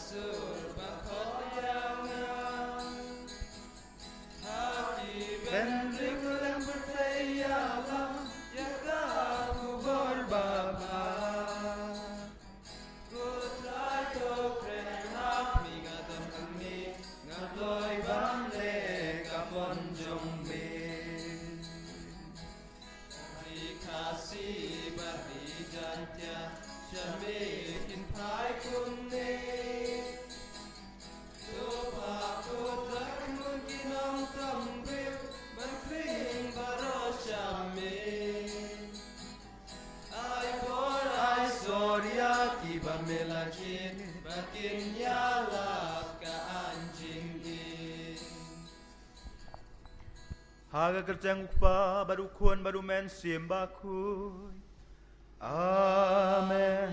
surba koyangan hati bendrik yang bertayalah ya kamu berbaba kutrai tokren hap migatam kami ngatoi bamle kapon jombe kasih bari jantia Syamikin pai kunne Tupa kutrak mungkin ang tambir Berkring baro syami Ay por ay sorya Kiba melakin Bakin yalap ka anjing Haga kerjang ukpa baru kuan baru men simbakuy. Amen.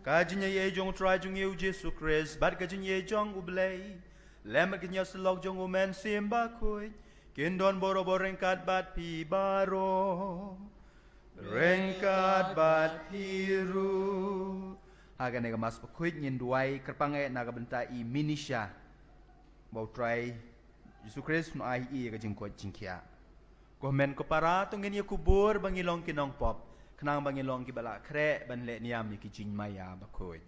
Kajinya ye jong try jong ye Jesu Christ. Bad kajinya ye jong ublay. Lemak kinya selok jong umen simbakuy. Kindon boro borengkat bat pi baro. Rengkat bat piru. Haga nega mas pakuy nyinduai kerpangai naga bentai minisha. Bau try Yesus Kristus no ai i ka jingko jingkia. Ko men ko para tungin ye kubur bangilong kinong pop. Kenang bangilong ki bala kre ban le niam ki jing maya bakoi.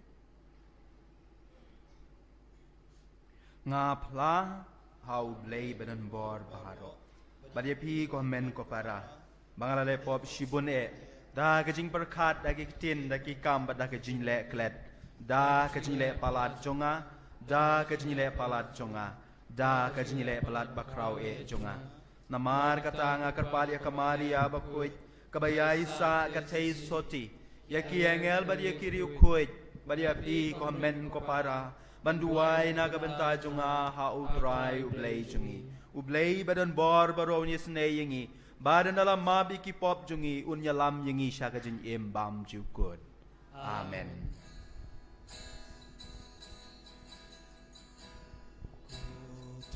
Nga pla hau blei badan bor baharo. Badye pi ko men ko para. Bangala le pop shibun e. Da ka jing perkat da ki tin da ki kam da ka jing le klet. Da ka jing le palat jonga. Da ka jing le palat jonga. Da kajinile pelat bakrau e jonga. Namar kata nga kerpalia kamari abakuit. Kabayai sa katay soti. Yaki engel badi yakiri ukuit. Badi api komen ko para. Banduay nagabenta jonga hautray ublay jongi. Ublay badan bor baro ni snayingi. Badan dalam mabi ki pop jongi. Unyalam yingi siya kajin imbam jukod. Amen.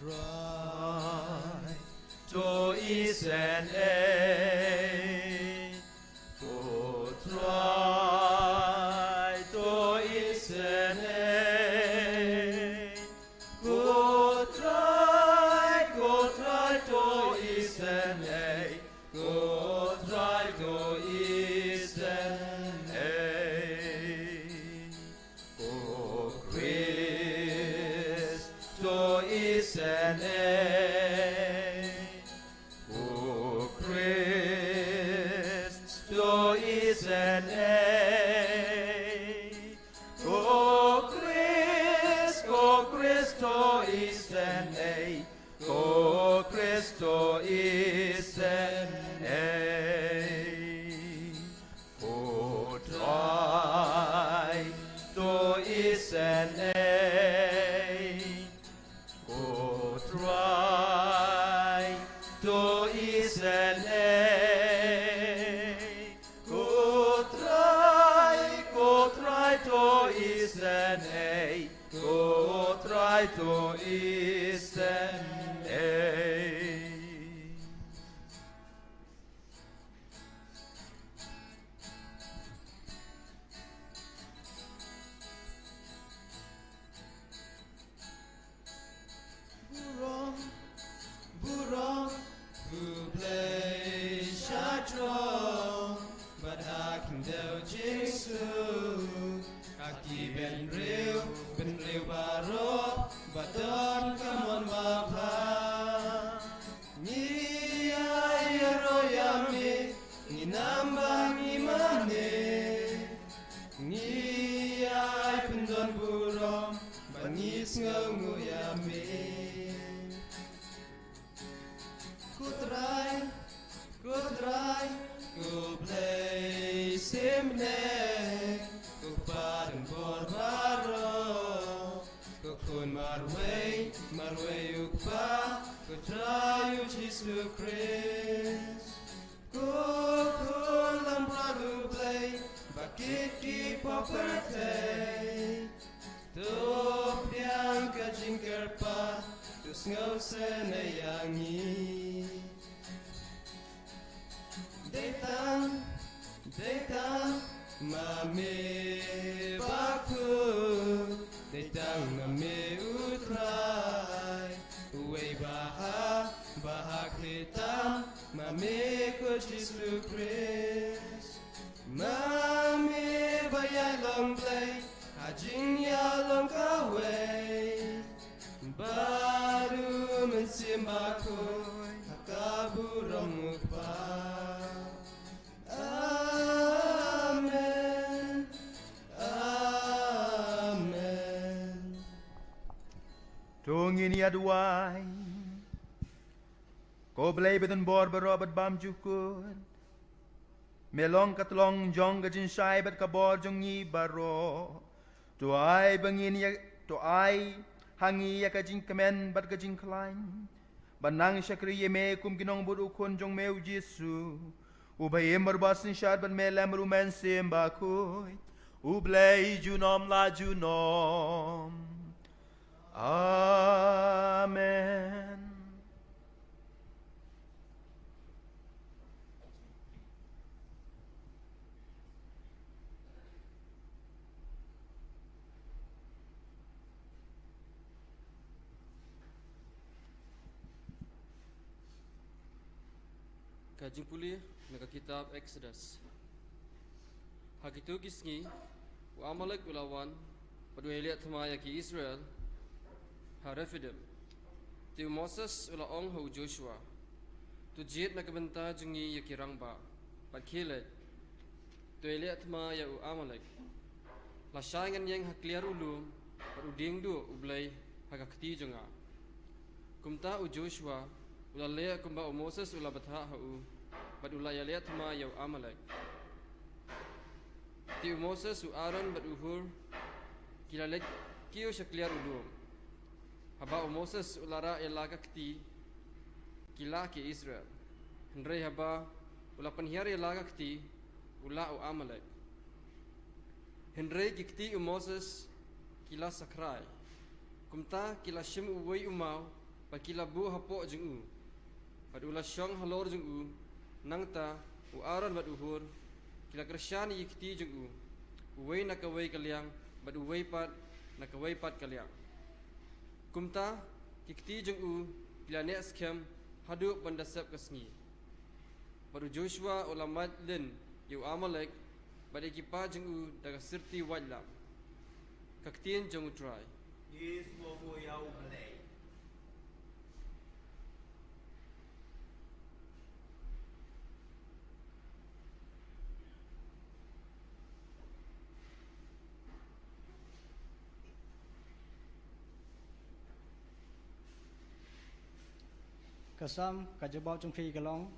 Try to is an A. Go try to is an A. Go try to is an A. Go try to is an A. Oh Christ to is an A. Oh Christ to is an A. Oh Christ to is an A. Oh Christ to is an A. Oh try to is an A. Go try to is an A. Go try to is an A. Go try to is an A. Burong Bublay Shatro Badaking Deo Jesu Kaki ben rew baro Badon kamon mapa Ni ayero yami Ni nambang imane Ni ay pendon burong Bangis ngungu yami Ku try, ku play simne, ku padang borbaro, ku kun marway ukpa, ku try Jesu Christ. Ku kun lampradu play, bakit ki poperte, tup yang kajingker pa, tus ngau senayangi. Detang mami baku Detang Kami ko Jesus Christ Mami bayay long play Hajing ya long kaway Baru mensimba koy Hakaburang mupa Amen Amen Tungin yaduay Ko blay beton bor berobot bam jukun Melong katlong jong gajin syai bet kabor jong ni baro To ai bangin ya to ai hangi ya kajin kemen bat kajin klain Banang syakri ye me kum ginong bud ukun jong meu Jesu Ubay merbasin syad ban melem rumen sembakuy Ublay junom la junom Amen Kajing pulih naga kitab Exodus. Hakitu kisngi wa Amalek ulawan padua liat thmaya ki Israel Harefidem. Tiu Moses ula ong hau Joshua. Tu jit naga benta jungi yakirang ba. Pat kilet. Tu liat thmaya u Amalek. La syangan yang hakliar ulum pat uding du ublay hakakti junga. Kumta u Joshua ula lea kumba u Moses ula batha hau bad ula ya liat ma yau Amalek. Tiu Moses u Aaron bad uhur kila lek kiu syakliar ulum. Haba u Moses ulara elaga kti kila ki Israel. Hendrai haba ula penhiar elaga kti ula u Amalek. Hendrai kti u Moses kila sakrai. Kumta kila shim u wei umau ba kila bu hapo jeng u. Bad ula syong halor jeng u nangta u Aaron bad uhur kila kersyani yikti jeng u uwei nakawei kaliang bad uwei pat nakawei pat kaliang kumta kikti jeng u kila nek skem hadu bandasap kesngi bad Joshua ulamat lin yu Amalek bad ikipa jeng u daga sirti wajlam kaktien jeng utrai Yes mo ko yau blay Kasam kajabau jungfi galong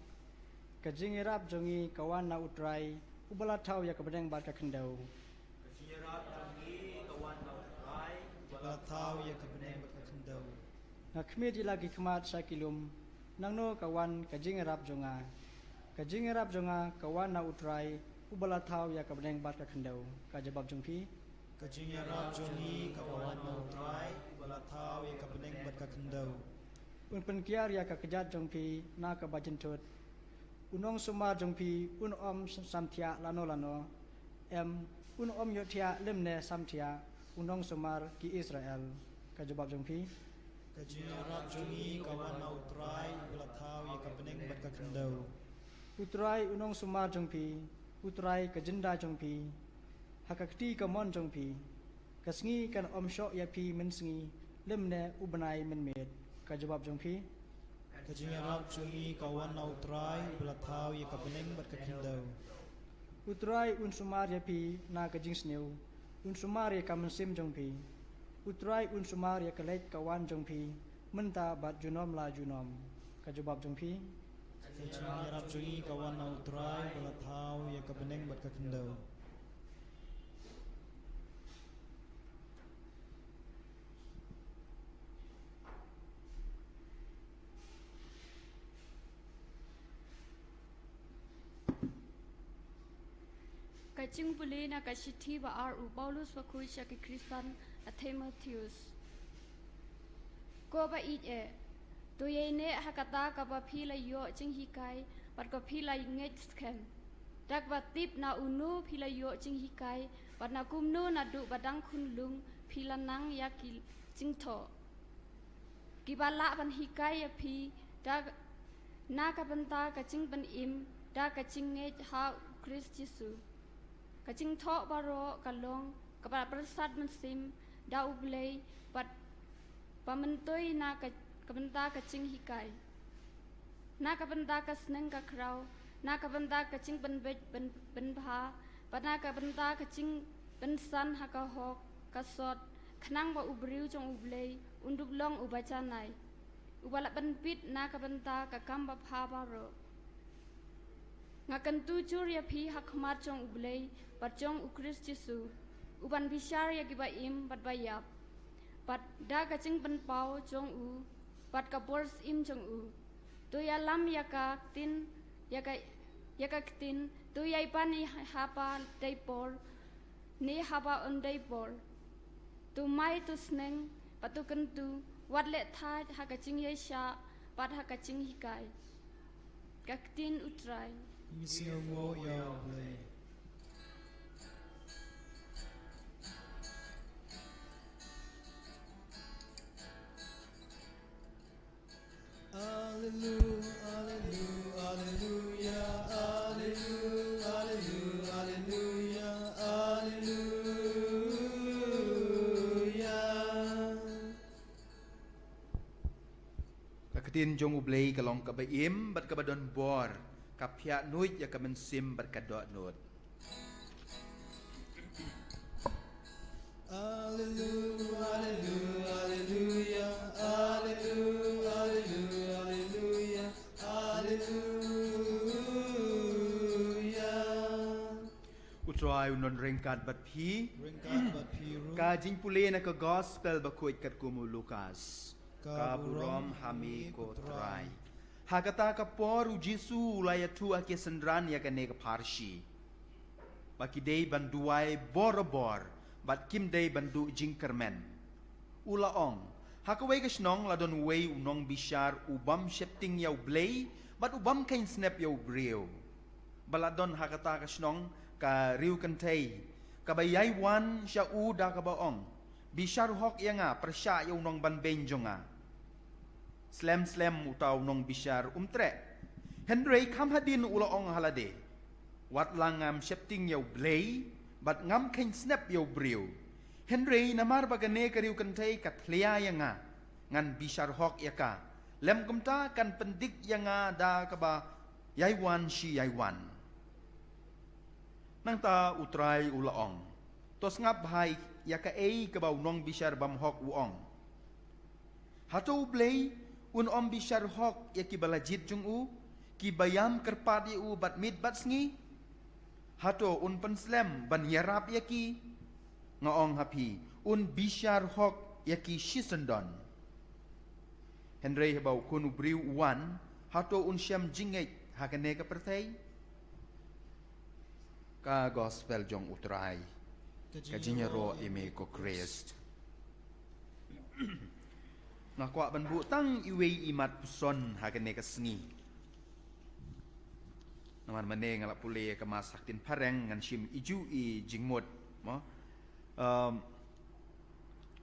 kajing irap jongi kawan na utrai ubala tau ya kabedeng bat kakendau Kasirat tangi kawan na utray Balatau ya kabeneng bakakendau. ngakmi di lagi kemat sakilum nangno kawan kajing irap jonga kawan na utrai ubala tau ya kabedeng bat kakendau kajabab jungfi Kajinya rap jongi kawan mau try. Balatau ya kabeneng bakakendau. Pun kiar ya kakejat jongpi na kabajentut unong sumar jongpi un om samtia lano un om yotia lemne samtia unong sumar ki Israel kajabab jongpi Kajinya rap jongi kawan mau try. Balatau ya kabeneng bakakendau. utrai unong sumar jongpi utrai kajenda jongpi hakakti kamon jongpi kasngi kan om syok ya pi mensngi lemne ubenai menmet kajabab jongpi Kajinya rap jongi kawan mau try. Balatau ya kabeneng bakakendau. utrai un sumar ya pi na kajing sneu un sumar ya kamensim jongpi utrai un sumar ya kelek kawan jongpi menta bat junom la junom kajabab jongpi Kajinya rap jongi kawan mau try. Balatau ya kabeneng bakakendau. Kacing puli na kasithi ba u Paulus wa kuisya ki Kristan a Timotheus. Ko ba e to ye ne hakata ka ba phila yo ching hikai pat ko phila nget skem. Dak ba tip na unu phila yo ching hikai pat na kumnu na du badang khun lung phila nang ya ki ching tho. Ki ba la ban hikai ya phi dak na ka banta ka ching ban im da ka ching nge ha Christ Jesus ka ching tho baro ka long ka ba prasad man sim da ublei pat pamantoi na ka banta ka ching hikai na ka banta ka sneng ka krau na ka banta ka ching ban bha pat na ka banta ka ching ban san ha ka hok ka sot khnang ba ubriu chong ublei undub long ubachanai ubala ban pit na ka banta ka kamba pha baro ngakan tu chur ya phi hakmat chong ublei pat chong u Christ Jesus uban bishar ya giba im pat bayap pat da ka ching ban pau chong u pat ka bors im chong u tu ya lam ya ka tin ya ka tin tu ya pani hapa dai por ni hapa on dai por tu mai tu sneng patu kan tu wat le tha ha ka ching ye sha pat ha ka ching hikai ka tin utrai Misiyo mo Yahweh. Hallelujah, hallelujah, hallelujah, hallelujah, hallelujah, hallelujah. Kaketin jong ublei kalong kabaim bat kabadon bor kapya nuit ya kamen sim bat kadot nut. Hallelujah, hallelujah, hallelujah, hallelujah, hallelujah. Utrai unon ringkat bat pi Ringkat bat piru. ka jing pule na ka gospel bakuit kat kumu Lukas ka burom hami ko trai hakata ka poru Jesu ulaya tu ake sendran ya kane ka parshi baki dei banduai borobor bat kim dei bandu jingkermen ulaong hakawai ka snong ladon wei unong bishar ubam shepting yaw blay bat ubam kain snap yaw breo baladon hakata ka snong ka riu kantay kabayay wan siya uda kabaong bishar hok ya nga persya yaw nong banbenjo nga slam utaw nong bishar umtre Henry kam hadin ulaong halade wat lang ngam shepting yaw blay bat ngam kain snap yaw breo Henry namar bagane ka riu kantay katliya ya nga ngan bishar hok ya ka lem kumta kan pendik ya nga da kaba yaywan si yaywan nang ta utray ulaong tos ngap hai ya ka ei kabaw nong bishar bam hok uong hato blay un om bishar hok ya ki balajit jung u ki bayam kerpadi u bat mid bat sngi hato un penslam ban yarap ya ki ngaong hapi un bishar hok ya ki shisendon Henry habaw kunu briu uwan hato un syam jingay hakane ka pertay ka gospel jong utray ka jinyaro ime ko Christ nga kwa ban butang iwei imat puson hakane ka sngi naman mane ngala pule ka masaktin pareng ngan sim iju i jingmot mo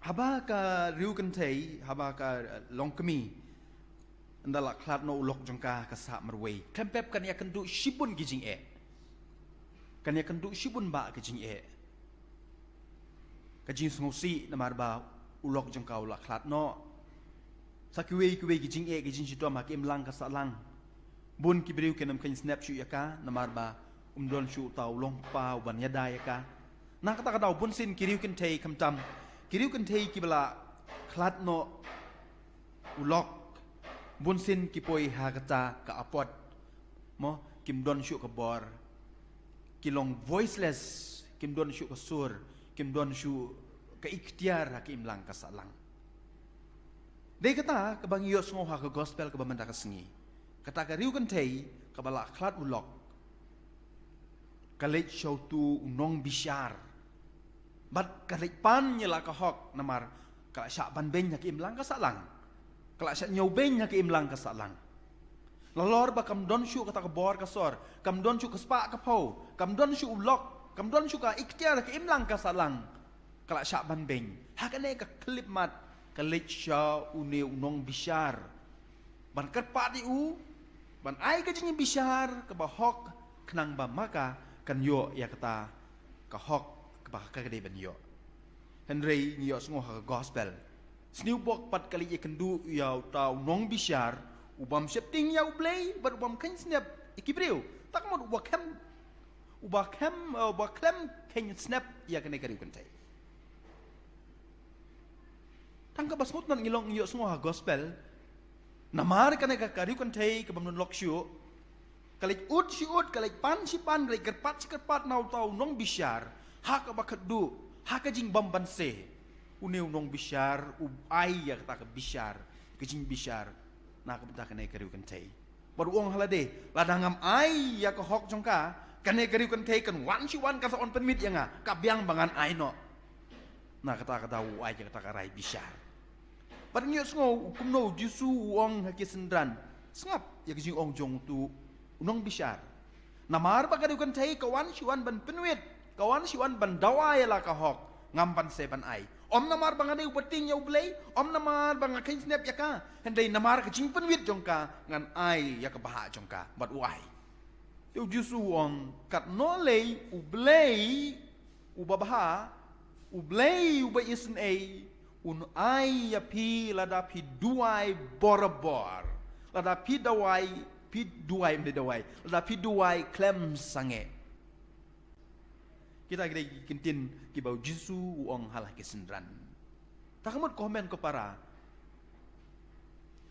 haba ka riu kantay haba ka longkemi andala klat no ulok jongka ka sa marway kempep kan ya kendu shibun gijing kan ya kendu shibun ba gijing kajing sungusi namar ba ulok jongka ulak klat no sakiwe gijing gijing situ makim lang ka sa lang bun kibriu kenam kan snap shoot ya ka namar ba umdon shoot taw long pa ban yada ya ka na kata kata bun sin kiriu kan tay kamtam kiriu kan tay kibala klat no ulok bun sin kipoi hakata ka apot mo kim don shoot ka bor kilong voiceless kim don shoot ka sur kim don shoot ka ikhtiar hakim lang ka sa lang Dei kata kabang iyos ngo ha ka gospel ka bamanda ka sngi. Kata ka riu kan tay kabala klat ulok. Kalit show tu unong bishar. Bat kalit pan nyela ka hok namar kala syak ban ben nya ki imlang ka salang. Kala syak nyaw ben nya ki imlang ka salang. Lalor ba kam don syu kata ka bor ka sor, kam don syu ka spa ka pau, kam don syu ulok, kam don syu ka ikhtiar ka imlang ka salang. Kala syak ban ben. Hakane ka klip mat kalit siya une unong bishar ban kerpa di u ban ai ka jing bishar ka ba hok knang ba maka kan yo ya kata ka hok ka ba ka de ban yo henry ni yo sngo ha gospel sniu bok pat kali ye kendu yaw tau nong bishar ubam shepting yaw blay bar ubam kan snap ikibreu tak mod ubak klem ken snap ya kene kari kan tai tangka basmut nan ngilong yo sngo ha gospel namar kane ka kari kan tai ka bamnon lokshu kalik ut si ut kalik pan si pan kalik kerpat si kerpat nau tau nong bishar ha ka bakadu ha ka jing bam ban se uneu nong bishar ai ya kata ke bishar kejing bishar na ka benta kane kari kan tai baru ong halade ladangam ai ya ka hok jongka kane kari kan tai kan wan si wan ka sa on penmit ya nga ka biang bangan ai no na kata ai ya kata ka rai bishar bar ngiyo sngo kum no jisu ong ha kisendran sngap ya kejing ong jong tu nong bishar namar ba kari kan tai ka wan si wan ban penwit ka wan si wan ban dawai la ka hok ngampan se ban ai om namar bangane upating ya ublay om namar bang kain snap ya ka hendai namar ka jingpen wit jongka ngan ai ya ka baha jongka bat uai tiu jusu ong kat nolei ublay ubabaha ublay uba isen ai un ai ya pi lada pi duai borabor lada pi duai mde dawai lada pi duai klem sange kita kira kintin kibau jisu uang halah kesendran. Tak kamut komen ko para.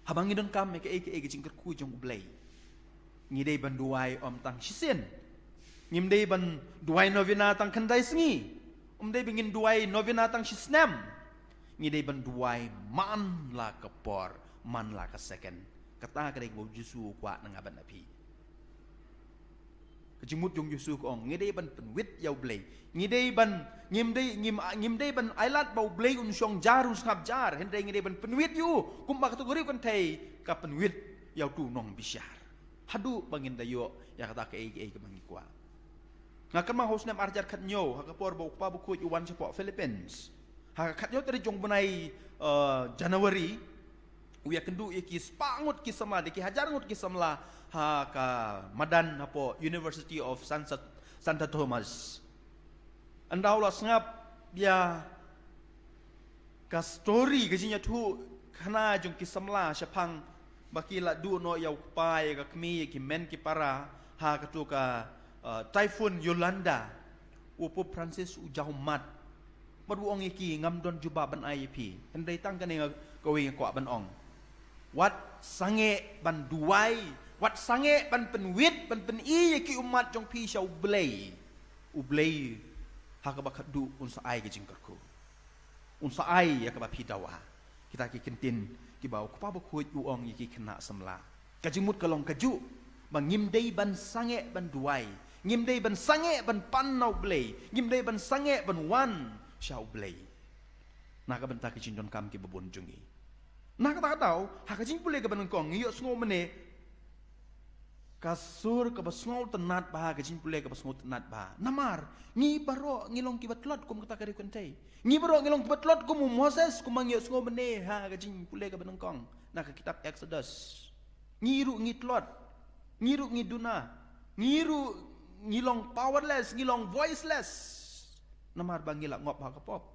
Habang idon kam ke jingker ku jong ublay. Ngidei ban duai om tang sisen. Ngimdei ban duai novena tang kendai sengi. Umdei bingin duai novena tang sisnem. Ngidei ban duai man la kepor, man la ka second. Kata kira kibau jisu kuat nang aban api. Kejimut jong Yusuf ong ngidei ban penwit yaw blay ngidei ban ngimdei ban ailat bau blay un syong jaru ngap jar hendai ngidei ban penwit yu kumba kategori kan tai ka penwit yaw tu nong bisyar hadu bangin dayo ya kata ke ke bangi kwa ngakan ma hosnem arjar khat nyo ha ka por bau pa bu ku yuan sepo Philippines ha khat nyo tadi jong benai Januari uya kendu iki spangut kisama deki hajar ngut kisamla ha ka madan apo University of Santa Thomas andau la ngap dia ka story gajinya tu kana jong kisamla syapang baki la du no yau pai ka kmi ki men ki para ha ka tu ka typhoon Yolanda upo Francis ujaumat madu ong iki ngam don juba ban IEP hendai tang kan gawe ko ban ong wat sange ban duai wat sange ban penwit ban peni ki umat jong pi syau ublay ha ka bakat du unsa ai ke jingkarku unsa ai ya ka ba pi dawa kita ki kentin ki bau ku pa ba ku uong ki kena semla kajimut kalong kaju bangimdei ban sange ban duai ngimdei ban sange ban panau blay ngimdei ban sange ban wan syau ublay na ka benta ki jindon kam ki bebon jungi na ka tahu ha ka jing pule ka ban kong ngiyo sngo mene kasur ka basngol tenat bah ka jing pule ka basngol tenat bah namar ngi baro ngilong ki batlot kum kata kari kuntai ngi baro ngilong ki batlot kum Moses kum ngiyo sngo mene ha ka jing pule ka ban kong na ka kitab Exodus ngiru ngitlot ngiru ngiduna ngiru ngilong powerless ngilong voiceless namar bangila ngop ha ka pop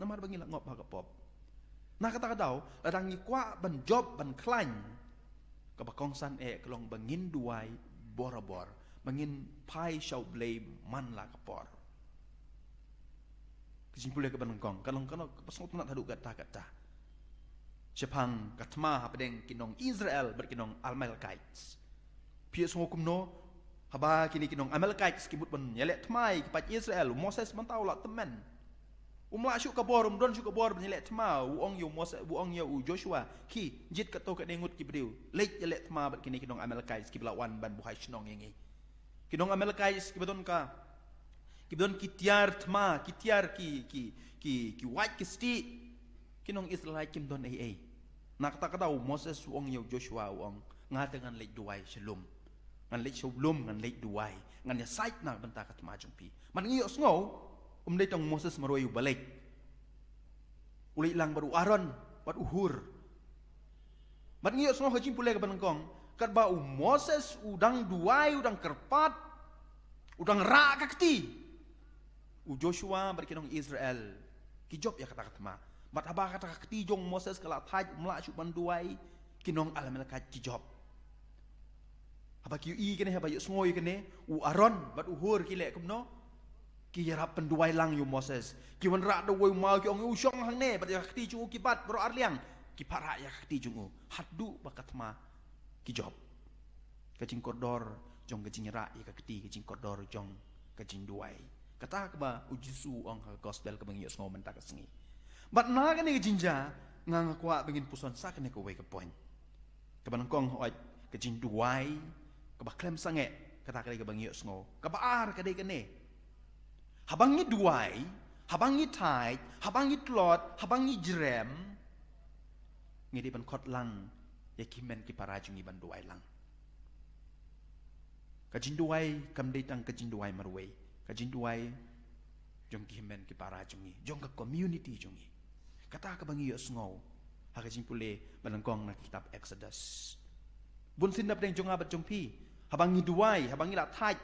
namar bangila ngop ha ka pop na kata daw ladang ni kwa ban job ban klan kabakong san kelong bangin duai borabor bangin pai syau blay man la kapor kesimpulan ke banengkong kalong pasong tunat hadu kata Jepang katma hapadeng kinong Israel berkinong Amalekite pia songo kumno haba kini kinong Amalekite kibut ban yelek tmai kepat Israel Moses mantau la temen umla syuk kabor don syuk kabor nyelek tma uong yo Moses uong yo Joshua ki jit kato ka dengut kibriu lek yelek tma ber kini kinong Amalekite kiblawan ban buhai snong yengi kinong Amalekite kibadon ka kibadon kitiar tma kitiar ki white kisti kinong Israelite kimdon ai nakata Moses uong yo Joshua uong ngatengan lek duai shalom ngan lek shalom ngan lek duai ngan ya site na benta ka tma jongpi man ngiyo sngo umdai tong Moses maroyu balik uli lang baru Aaron bat uhur mat ngiyo sngo hajim pule ka banengkong kat ba Moses udang duai udang kerpat udang ra kakti Joshua berkinong Israel kijop ya kata ma bat haba kata kakti jong Moses kala thai umla chuban duai kinong alamel ka kijop haba kiu i kene haba yu sngoy kene Aaron bat Hur kile kumno ki yarap penduai lang yu Moses ki wan ra do woi mau ki ong usong hang ne bat ya kakti chu ki bat bro arliang ki para ya kakti jungu haddu bakat ma kijop kajing kodor jong kajing ra ya kakti kajing kodor jong kajing duai kata ba ujisu ong gospel ka bangyo sngo mentak sengi bat na kane kajing ja ngang kwa bengin puson sa kane ko wei ka point kaban kong oi kajing duai ka ba klem sange kata kale ka bangyo sngo ka ba ar kade kane habangi duai habangi thai habangi tlot habangi jrem ngidi ban khot lang ya kimen ki parajungi ban duai lang kajin duai kam dei tang kajin duai marwei kajin duai jong kimen ki parajungi jong ka community jongi kata ka bangi yo sngo ha kajin pule banangkong na kitab Exodus bun sindap deng jong abat jong pi habangi duai habangi la thai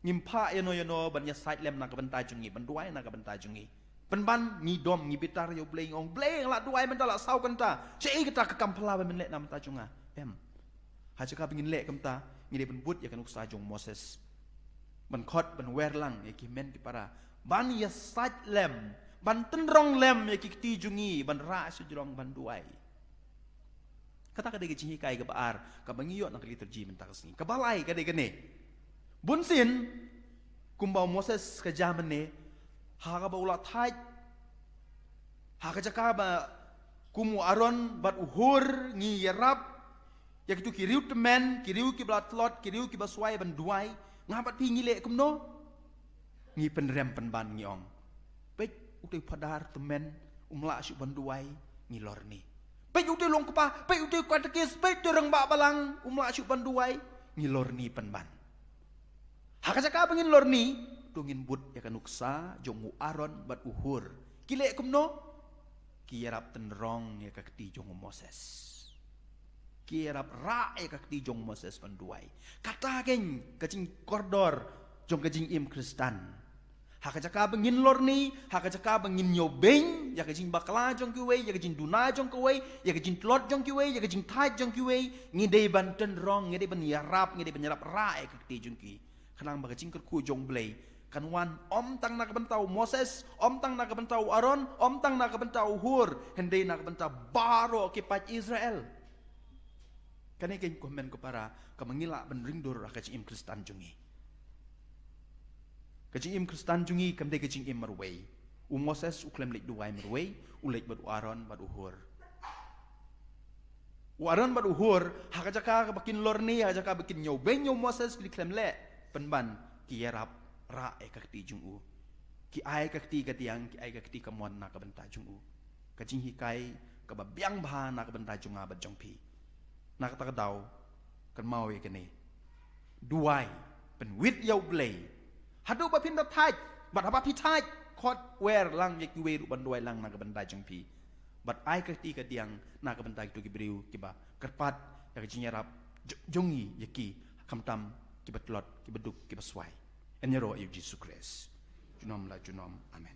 ngimpa yano ban ya side lem na ka ban tajungi ban duai na ka ban tajungi penban ni dom ni bitar yo bleng ong bleng la duai mentala sau kanta chei kita ka kampala ben le nam ta chunga em ha chaka bingin le kamta ngide ben but ya kan uksa jong Moses ban khot ban wer lang ya ki men ki para ban ya sat lem ban tenrong lem ya ki ti jungi ban ra su jrong ban duai kata ka de ji kai ka baar ka bangiyo na liturgy men ta kasni ka balai ka de gane bunsin kumbau Moses ka jamane Haka ba ulat thai haka jaka ba kumu Aaron bat Hur ngi yarap ya kitu kiriu temen kiriu ki blat lot kiriu ki baswai ban duai ngabat pi ngi le kumno ngi penrem penban ngi ong pek utai padar temen umla syu ban duai ngi lorni pek utai long kepa pek utai kwatekis pek terang ba balang umla syu ban duai ngi lorni penban haka jaka bangin lorni tungin but ya kanuksa jongu Aaron bat Hur kile kumno kiyarap tenrong ya kakti jongu Moses kiyarap ra ya kakti jongu Moses panduai kata geng kajing kordor jong kajing im Kristan hakajaka bengin lorni hakajaka bengin nyobeng ya kajing bakla jong kiwe ya kajing duna jong kiwe ya kajing tlot jong kiwe ya kajing thai jong kiwe ngidei ban tenrong ngidei ban yarap ngidei ban yarap ra ya kakti jong ki kanang bagajing kerku jong blei kanwan om tang na kabentau Moses om tang na kabentau Aaron om tang na kabentau Hur hendai na kabentau baro kipat Israel kani ken komen ko para kamangila ben ringdur kajing im Kristan jungi kajing im Kristan jungi kamde kajing im marwei Moses uklem lek duai marwei ulek bad Aaron bad Hur Aaron bad Hur hakajaka bakin lorni hakajaka bakin nyobeng Moses diklem le penban kiyarap ra kakti jungu ki ai kakti katiang ki ai kakti kamon na kabenta jungu kajing hikai kababyang baha na kabenta junga bat jongpi na kata daw kan mau ye kene duai pen wit yau blei hadu ba pin da thai bat haba pi thai khot wer lang ye ki we ru ban duai lang na kabenta jongpi bat ai kakti katiang na kabenta tu ki briu ki ba kerpat ya kajing yarap jongi ye ki kamtam ki batlot ki beduk ki baswai Enyero yu Jesus Christ. Junom la junom. Amen.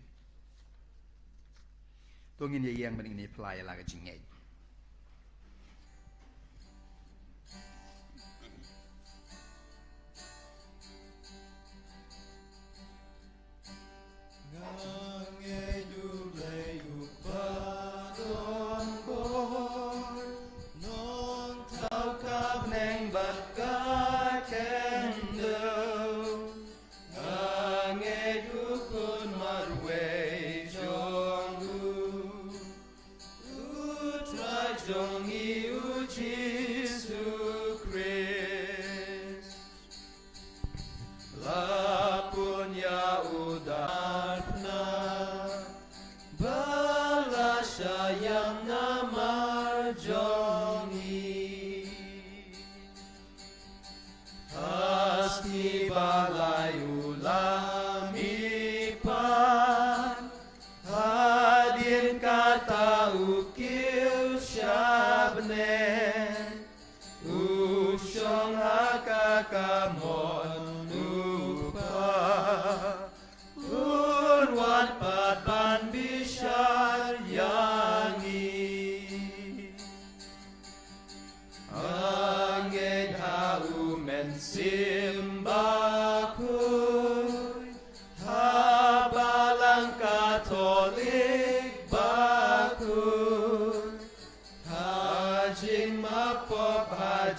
Tungin ye yang bening ni pelai la ka jingay. Ut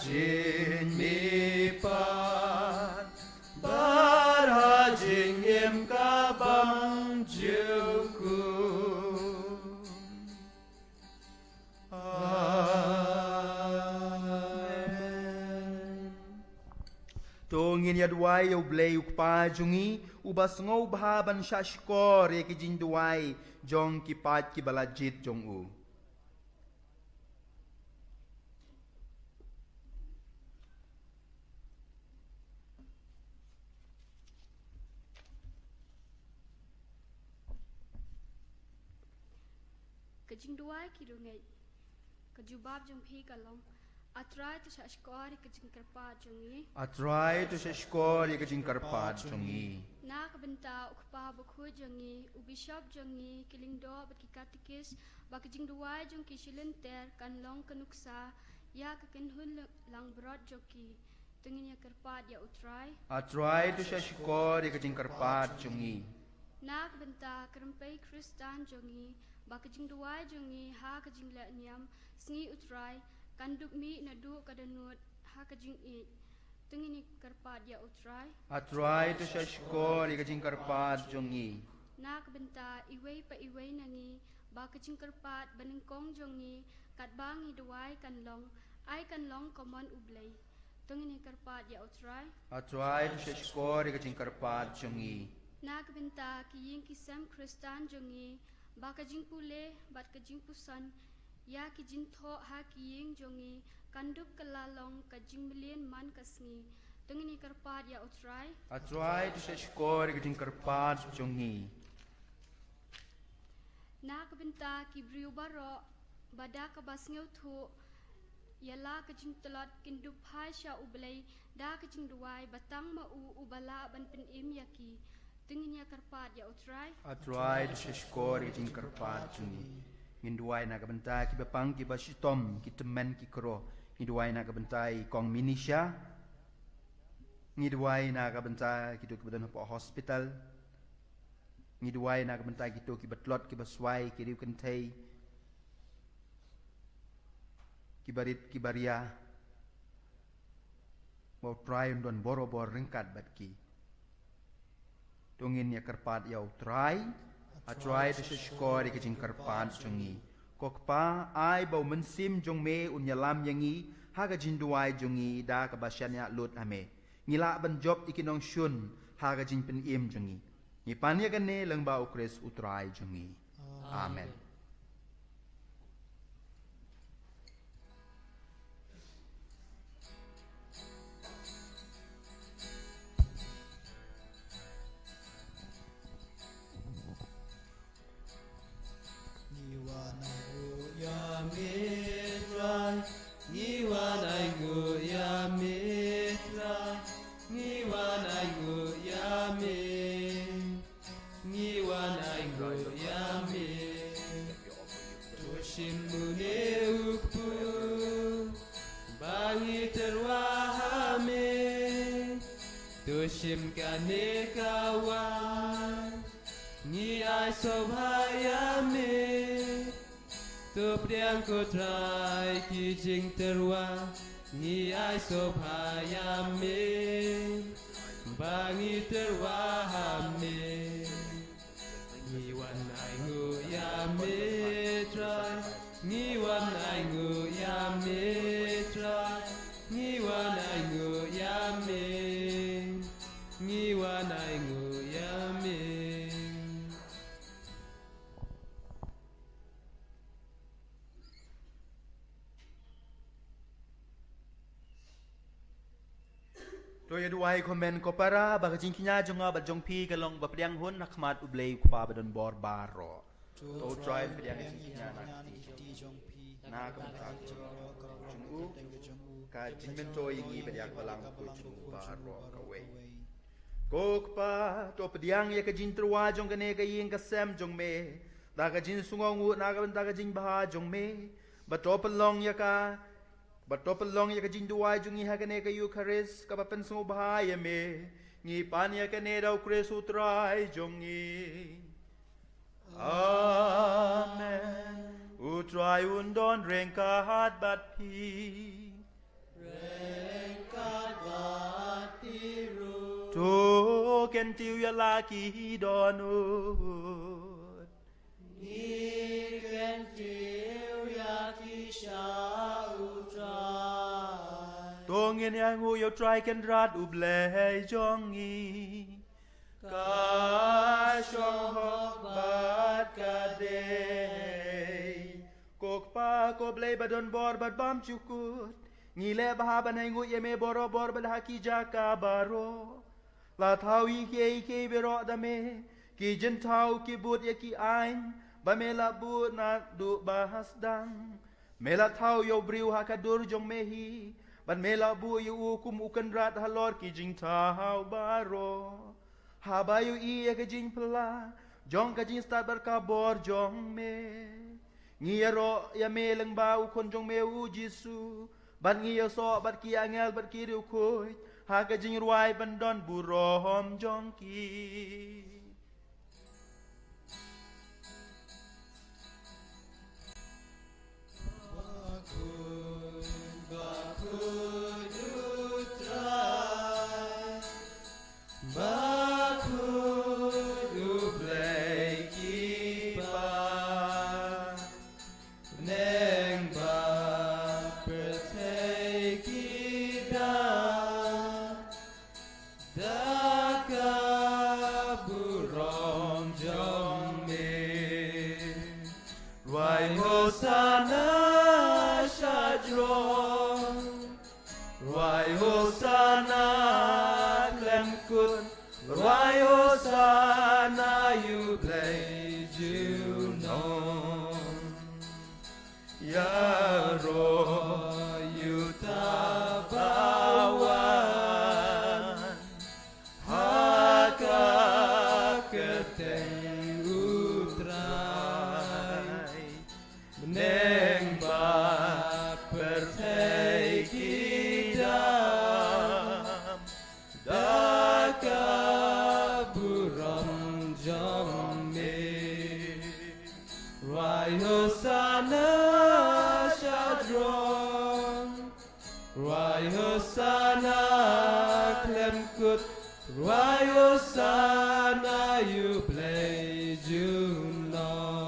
hajin mi pan bar hajin im kabang juku Amen Tungin yadwai ublay ukpa jungi ubas ngau bahaban shashkor ekijin duai jong kipat kibalajit jong u Kajing duai kidungai kajubab jong phi kalong atrai tu shashkor kajing karpa jongi Atrai tu shashkor ekijin karpat jongi na kabenta ukpa bakhu jongi ubishop jongi kilingdo bakikatikis bakajing duai jong kishilin ter kanlong kanuksa ya kakin hun lang brot joki tungin ya karpat ya utrai Atrai tu shashkor ekijin karpat jongi na kabenta kerempai kristan jongi bakajing duai jongi ha kajing la niam sngi utrai kanduk mi nadu kadanut ha kajing I tungini karpat ya utrai Atrai tu shashkor ekijin karpat jongi nak benta iwei pa iwei nangi bakajing karpat baningkong jongi katbangi duai kanlong ai kanlong common ublay tungini karpat ya utrai Atrai tu shashkor ekijin karpat jongi nak benta kiying kisam kristan jongi bakajing pule bat kajing pusan ya kijin tho ha kiying jongi kandup kalalong kajing milien man kasngi tungini karpat ya utrai Atrai tu shashkor ekijin karpat jongi nak benta kibriu baro bada kabasngeu thu yala kajing telot kindup hai sha ublay da kajing duai batang ma ubala ban pen im yaki tungin ya karpat ya utrai Atrai tu shashkor ekijin karpat jongi Nginduai na kabentai ki bepang ki basitom ki temen ki kro ngiduai na kabentai kong minisha ngiduai na kabentai ki tu kebedan po hospital ngiduai na kabentai ki tu ki betlot ki baswai ki riu kentai ki barit ki baria mau try don boro-bor ringkat bat ki tungin ya karpat ya try Atrai tu shashkor ekijin karpat jongi kokpa ai bau mensim jong me unyalam yangi haga jinduai jongi da kabasyannya lut ame ngila ban job ikinong shun haga jin pen im jongi ngipanya gane lang ba ukres utrai jongi amen Tushim kane kawan Ni ai sobhayame Tup diang kutrai kijing terwa Ni ai sobhayame Bangi terwahame Ni wan ai nguyame trai Ni wan ai nguyame trai Ni wan ai nguyame Ni wan ai nguyame Toya duai komen ko para bakajing kinya jonga bajong pi kalong bapriang hun nakmat ublay ko pa badon bor baro to try priang kinya nakti na kabentak jungu ka jinmen to yingi badiak balang ko jungu baro kawe kokpa to pediang ya kajin terwa jong kane kaying kasem jong me da kajin sungong na kabentak kajing bah jong me batopelong ya ka Batopelong ya kajing duai jungi hakane kayu karis kapapen sungu bahaya me ngi pan ya kane dau kres utrai jongi Amen utrai undon rengka hat bat pi ken tiu ya laki donut Ni ken tiu ya ki sha utrai Tongin yang u yo try ken rat u blei jongi Ka shong hok bat ka day Kok pa ko blei badon bor bad bam cukut Ngile bahaban hai ngut yeme boro bor bad haki jaka baro La thau ike bero dame Ki jentau ki but ya ki ain Ba mela but na du bahas dang Mela thau yo briu hakadur jong mehi Ban mela bu yu ukum ukan rat halor ki jing tau baro Habayu iya ke jing pela Jong ka jing start berkabor jong me Ngiyaro ya me leng bau kon jong me u jisu Ban ngiyo so bat ki angel bat ki riu kuit Ha ka jing ruai ban don burom jong ki Hosana Shadron Rai Hosana Glenkut Rai Hosana you play Junon Yaro Yutabawan Haka Keteng Utrai Neng ba pertei kidam Daka buram jamme Rai Hosana Shadron Rai Hosana Klemkut Rai Hosana you play Junom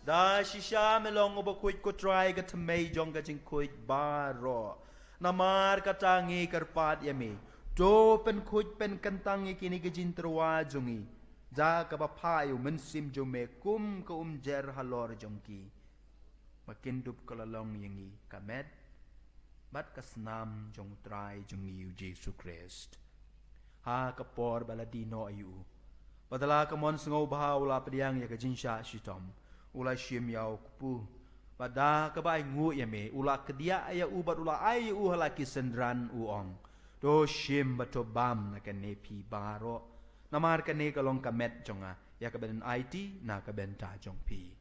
Da shisha melong obo kuit ko try ka tmei jong ka jing kuit baro Namar ka tangi karpat yami Do pen kuit pen kantangi kini ka jing terwa jongi Da ka bapayo mensim jome kum ka jer halor jongki Makindup kalalong yangi kamed Bat kasnam jong try jongi yu Jesu Christ Ha kapor baladino ayu Padala ka mon sengaw baha ula pediang ya ka jing sha shitom Ulai shim yau kupu pada kebai ngu yame ula kedia aya ubat ula ai u halaki sendran uong do shim bato bam na kane pi baro namar kane kalong kamet jonga ya kaben IT na kaben ta jong pi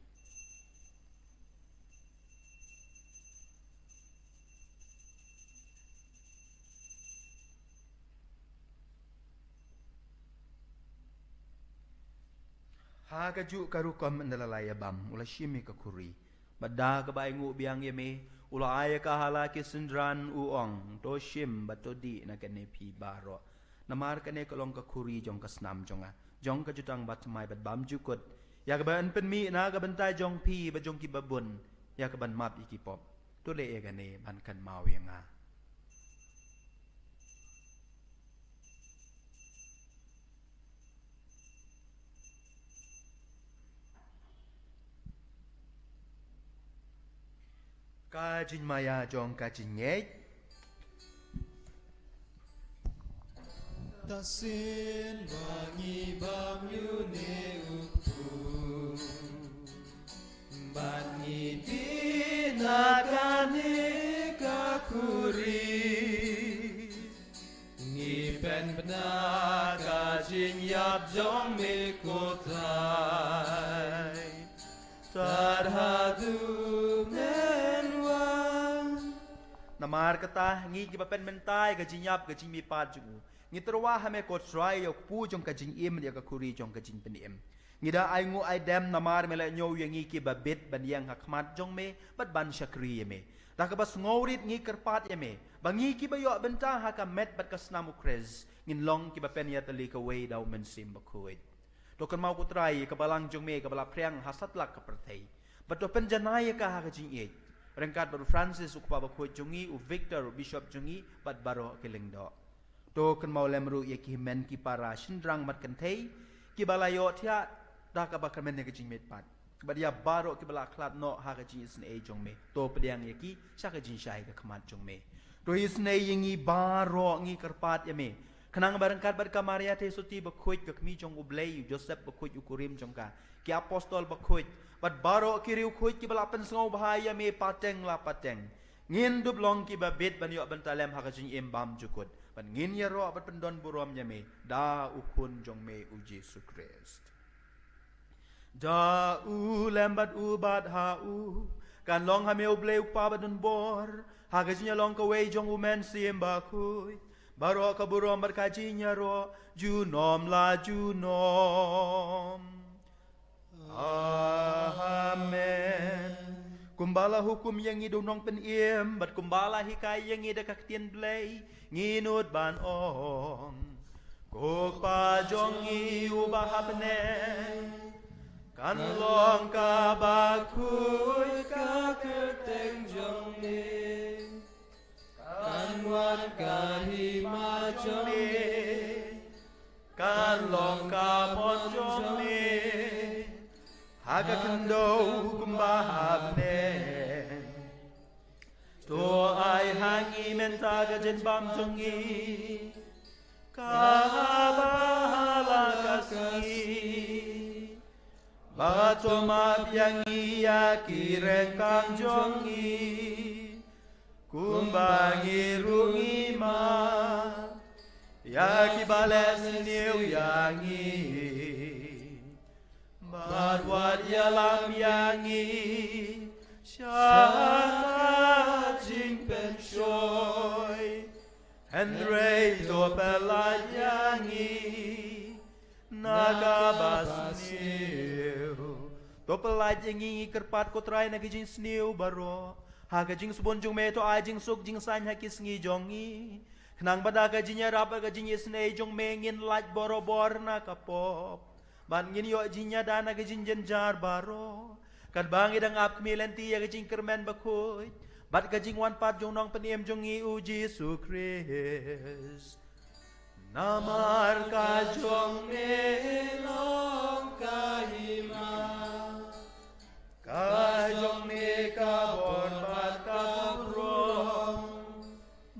Ha kaju karukom ndalalaya bam ula shimi ka kuri bada ka bai ngu biang yeme ula aya ka halaki sendran uong do shim batodi na kane pi baro namar kane kalong ka kuri jong ka snam jonga jong ka jutang bat mai bat bam jukut ya ka ban pen mi na ka bantai jong pi ba jong ki babun ya ka ban map iki pop to le e gane ban kan mau yanga Kajin maya jong kajin nyek Tasin wangi bam yune ukpu Bangi dinagani kakuri Ngipen benak kajin yap jong mikotai Tarhadu namar kata ngi ki bapen mentai ka jinyap ka jimi pat jungu ngi terwa hame ko try yo pu jong ka jing im ya ka kuri jong ka jing penim ngida ai ngu ai dem namar mele nyow yang iki babit ban yang hakmat jong me bat ban syakri ye me dak bas ngourit ngi kerpat ye me bangi ki bayo benta haka met bat kasnamu krez ngin long ki bapen ya tali ka wei dau men sim bakuit to kan mau putrai ka balang jong me ka bala priang hasat lak ka perthei bat to pen janai ka ha jing e rengkat baru Francis ukpa bakuit jongi u Victor Bishop jongi bat baro kelingdo to kan mau lemru ye ki men ki para shindrang mat kan thei ki balayo thia dak ka bakal men ke jing met pat badia baro ki bala klat no ha ka jing sne e jong me to pediang ye ki sha ka jing shai ka khamat jong me to isne yingi baro ngi karpat ye me kanang barangkat bar kamaria te suti bakuit ka kmi jong ublei Joseph bakuit ukurim jong ka ki apostol bakuit bat baro ki riu kuit ki bala pen sngau bahaya me pateng la pateng ngin dub long ki babit ban yo ban talem ha ka jing embam jukut ban ngin ya ro bat pendon burom ye me da ukun jong me u Jesu Christ da u lembat u bat ha u kan long ha me ublei ukpa badun bor ha ka jing long ka wei jong u men sim bakuit baro ka burom bar ka jing ya ro junom la junom amen kumbala hukum yang ngi donong pen iem bat kumbala hikai yang ngi dekak tien blei nginut ban ong kok pa jong ngi ubah hapne kan long ka bakui Ka kerteng jong ni Kan wan ka hima jong ni kan long ka pon jong ni haga kendo kumbahapne to ai hangi mentaga jen bam jongi kabahala kasih bato mabyangi ya kirengkang jongi kumbangi rungi ma ya kibales niu yangi Barwad yalam yangi Shaka jing pen shoy Henry to pela yangi Nagabas niu To pela yangi kerpat kotrai nagi jing sniu baro Haga jing subonjung me to ai jing suk jing san hakis ngi jongi Kenang pada ka jing yarap ka jing isne jong mengin laj borobor na kapop ban ngin yo jinya dana ke jinjen jar baro kan bangi dang ap kmilenti ya ke jing kermen bakuit bat ke jing wan pat jong nong peniem jong i u Jesu Christ namar ka jong me long ka hima ka jong me ka bon bat ka brom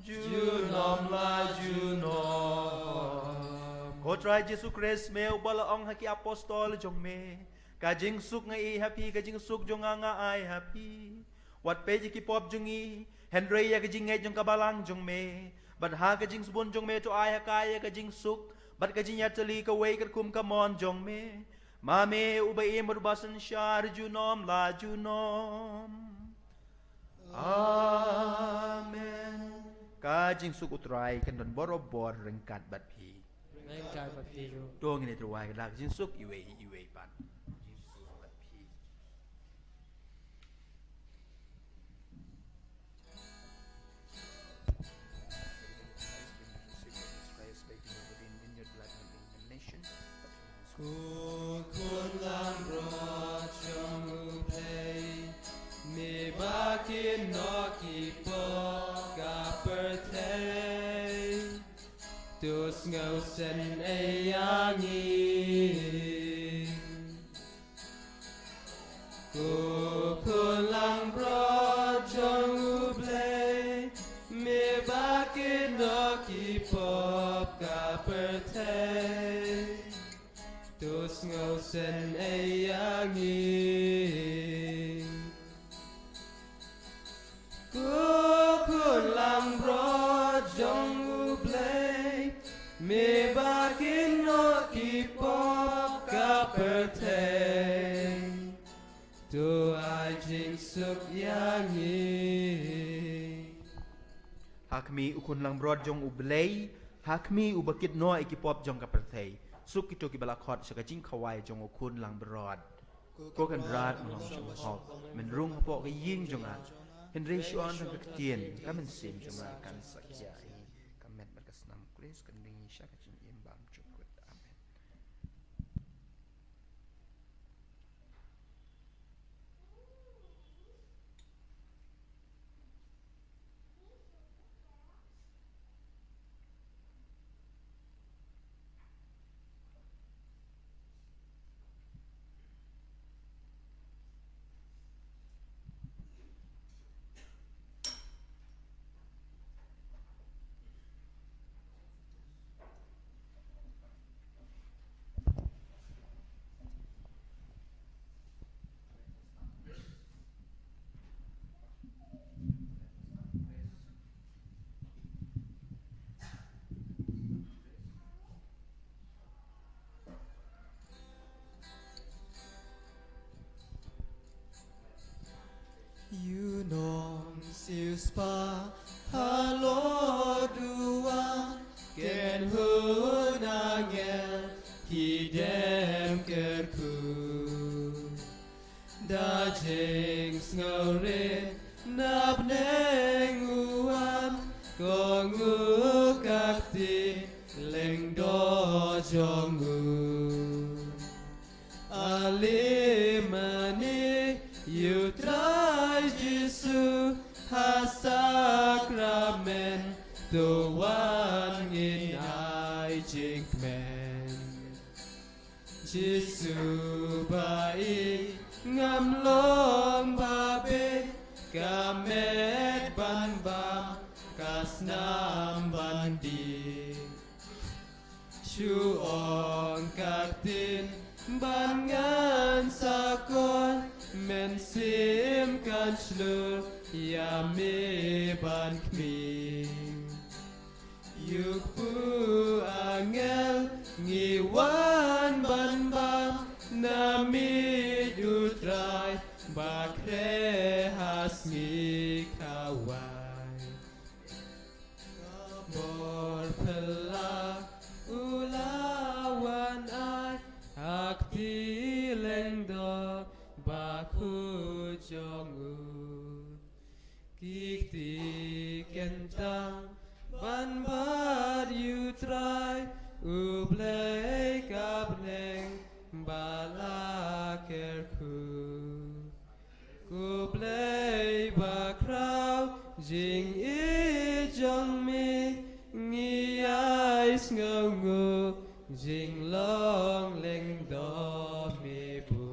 junom la junom Kotrai Jesu Christ me ubala ong haki apostol jong me kajing suk ngai happy kajing suk jong nga ai happy wat pe ki pop jong i Henry ya kajing ngai jong kabalang jong me bat ha kajing subon jong me to ai hakaya kajing suk bat kajing ya tali ka wei ker kum kamon jong me mame ubai merbasan syar junom la junom amen kajing suk utrai kan don borobor rengkat bat pi Rengkat bat pi jo Tuang ini terwai lag jin suk iwe pan. Kukun lang rot jong uplay Me bakin no kipo ka pertay Tus ngau sen e yangi Kukun lang rot jong uplay Me bakin no kipo ka pertay Tus ngau sen e yangi Kukun lang rot jong uplay Me bakin no kipop ka pertay Tu ai jing suk yangi Hakmi ukun lang brod jong ublay, hakmi ubakit no ikipop jong kapertay. สุกิโตกิบลาคอดสกจิงขวายจงอคุณหลังบรอดก็กันรัดมองจงหอกมันรุ่งพอก็ยิ่งจงอ่ะเห็นเรชอนทั้งกเตียนก็มันเสียมจงอ่ะกันสักใจก็แม่นมันก็สนามเกรสกันดึงสกจิงเอ็มบามจุดกดอาเมน You know siêu spa halo dua ken huna ngel ki dem kerku da jeng ngore nap neng uan ko ngu kak ti leng do jongu alimani you try Jesus hasakramen the one in I jink men Jesus bai ngam long babe kamet ban bam kasnam bandi chu on kaktin ban ngan sakon men sim kan slur ya me ban kmi yuk pu angel ngi wan ban ban na mi utrai bakre has mi kawai bor pela ulawan ai akti lengdo baku jongu kikti kentang ban bad you try ublei kableng bala kerku kublei bakrau jing I jong mi ngi ais ngongu jing long leng do mi bu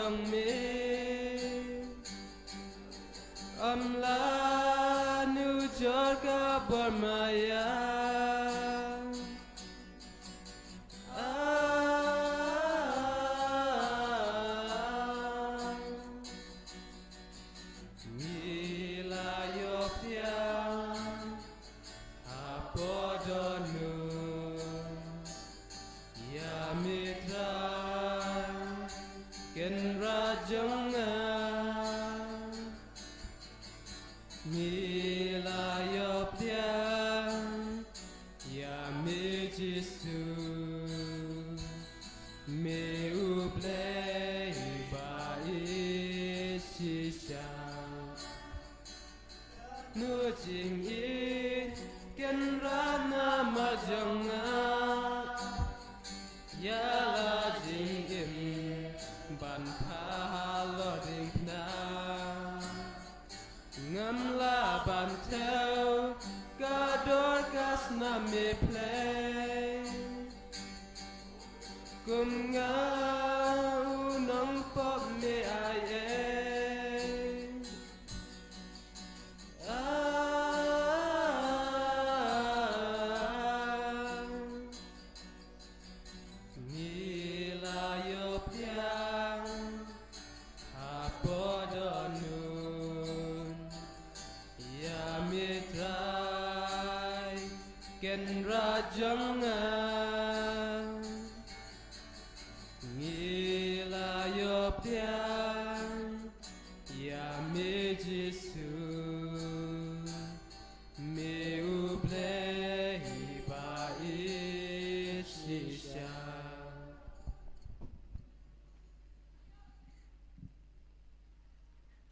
dong me amla nu jorga bormaya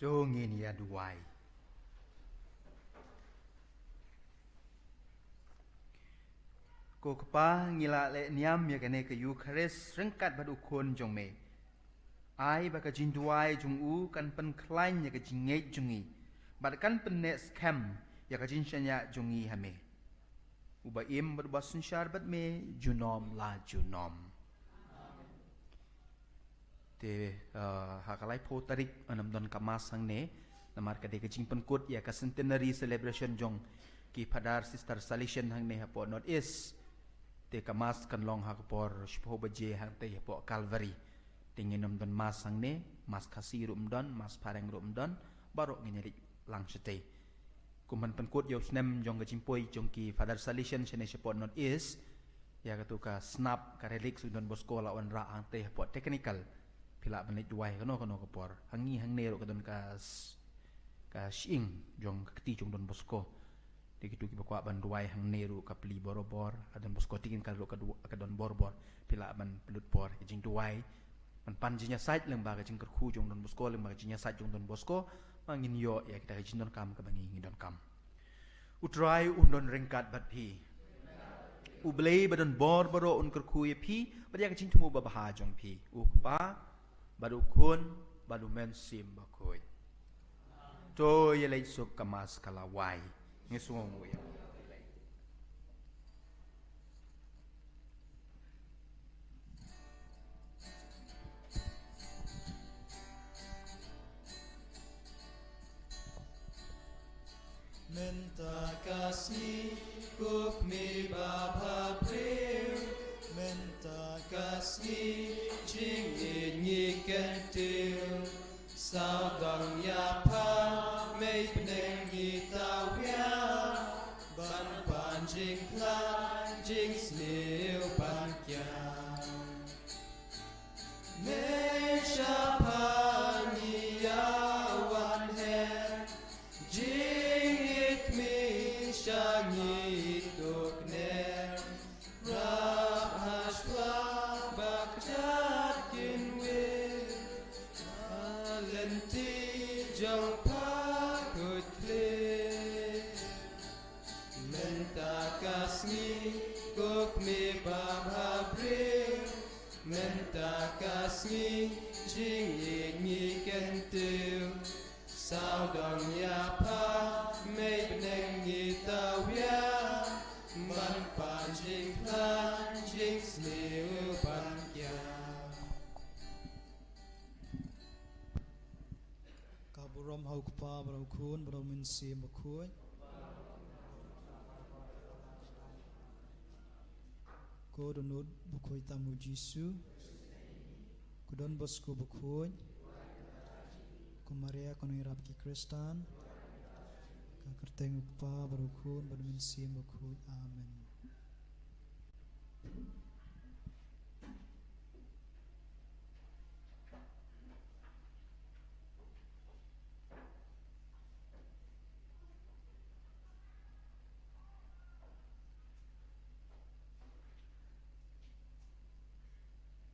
Jongin ya duai. Ko kapa ngila le niam ya kene ke Eucharist rengkat badu kon jong me. Ai ba ka jin duai jong u kan pen klain ya ka jingai jongi. Bad kan pen ne scam ya ka jin shanya jongi hame. Uba im bad basun syarbat me junom la junom. Te hakalai po tarik anam don kamas sang ne namar ka de ka jing penkut ya ka centenary celebration jong ki padar sister salesian hang ne hapo not is te kamas kan long hakapor shpo baje hang te hapo calvary tingin nam don mas sang ne mas kasi rum don mas pareng rum don barok ngeni lang sete kuman penkut yo snem jong ka jimpoi jong ki padar salesian shene hapo not is ya ka tu ka snap ka relik sudon bosko lawan ra hang te hapo technical pila banit duai kano kapor hangi hang nero kadon ka shing jong kati jong don bosko dikitu ki bakwa ban duai hang nero ka pli borobor adon bosko tingin kalo ka don borbor pila ban pelut por jing duai man panjinya site lemba ka jing kerku jong don bosko lemba ka jinya site jong don bosko mangin yo ya kita jing don kam ka bangi don kam utrai undon rengkat bat hi ublei badon borboro un kerku ye pi badia ka jing tumu babaha jong pi ukpa baru kun baru mensim bakoi to ye lei suk kamas kalawai ngesung ya Menta kasih kuk mi bapa priu Menta kasih Jing nhi ken tiêu sao dòng ya pa mây neng nhi tao ya ban pan jing la jing sniu pan kya me sha pa ni ya wan he jing it mi sha ni tok ne ra hashwa Jong pa kut play Menta kasni kuk mi baba bre Menta kasni jing yi ngi ken tu Sao dong ya pa mei beneng ngi tau ya Man pa jing plan jing sniu pan kya rom hau kpa barau khun barau min sim bakhuai ko donut bukhoi tamu Jisu kudon bosku bukhoi ko Maria kono irap ki Kristan ka kerteng ukpa barau khun barau min sim bakhuai amen.